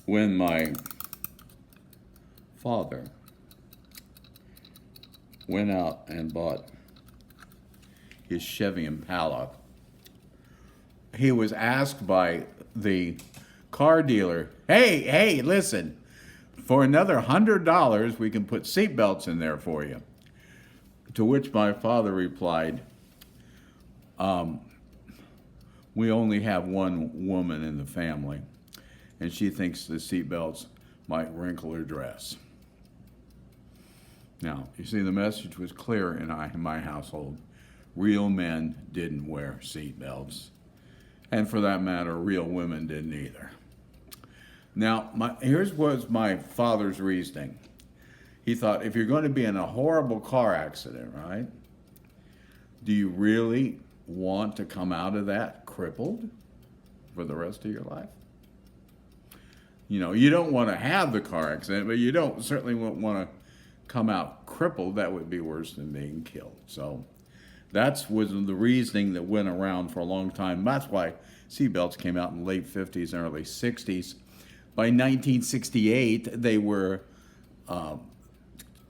when my father went out and bought his Chevy Impala, he was asked by the car dealer, hey, listen, for another $100, we can put seatbelts in there for you. To which my father replied, we only have one woman in the family, and she thinks the seatbelts might wrinkle her dress. Now, you see, the message was clear in my household. Real men didn't wear seatbelts. And for that matter, real women didn't either. Now, here's was my father's reasoning. He thought, if you're going to be in a horrible car accident, right, do you really want to come out of that crippled for the rest of your life? You know, you don't want to have the car accident, but you don't certainly won't want to come out crippled. That would be worse than being killed. So that's was the reasoning that went around for a long time. That's why seatbelts came out in the late 50s and early 60s. By 1968, they were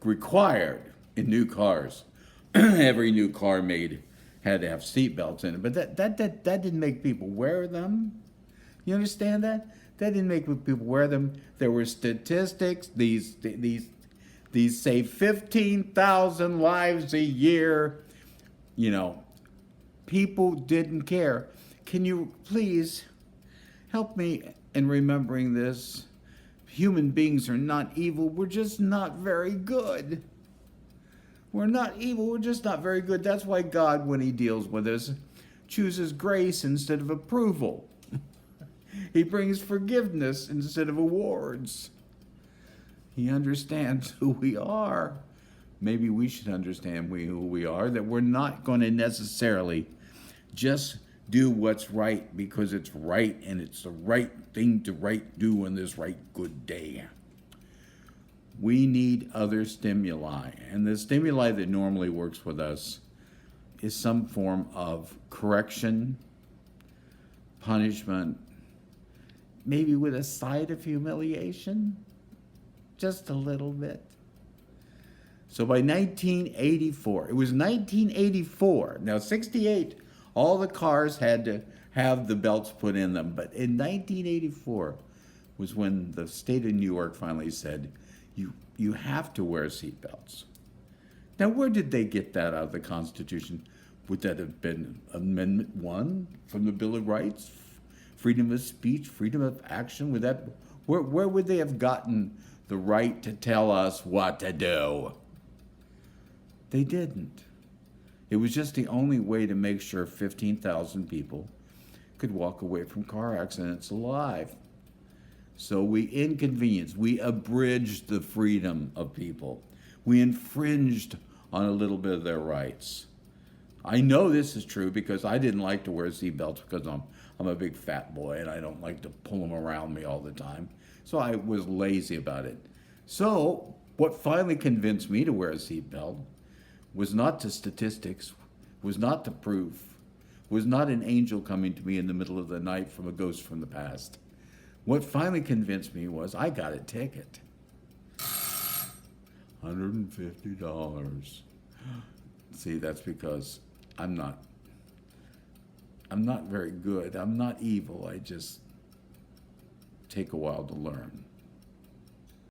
required in new cars. Every new car made had to have seatbelts in it, but that didn't make people wear them. You understand that? That didn't make people wear them. There were statistics. These save 15,000 lives a year. You know, people didn't care. Can you please help me in remembering this? Human beings are not evil. We're just not very good. We're not evil. We're just not very good. That's why God, when he deals with us, chooses grace instead of approval. He brings forgiveness instead of awards. He understands who we are. Maybe we should understand who we are, that we're not going to necessarily just do what's right because it's right and it's the right thing to do on this right good day. We need other stimuli, and the stimuli that normally works with us is some form of correction, punishment, maybe with a side of humiliation, just a little bit. So by 1984, it was 1984, now 68, all the cars had to have the belts put in them, but in 1984 was when the state of New York finally said, you have to wear seatbelts. Now, where did they get that out of the Constitution? Would that have been Amendment 1 from the Bill of Rights? Freedom of speech, freedom of action? Where would they have gotten the right to tell us what to do? They didn't. It was just the only way to make sure 15,000 people could walk away from car accidents alive. So we inconvenienced, we abridged the freedom of people. We infringed on a little bit of their rights. I know this is true because I didn't like to wear seatbelts because I'm a big fat boy and I don't like to pull them around me all the time. So I was lazy about it. So what finally convinced me to wear a seatbelt was not to statistics, was not to proof, was not an angel coming to me in the middle of the night from a ghost from the past. What finally convinced me was I got a ticket. $150. See, that's because I'm not very good. I'm not evil. I just take a while to learn.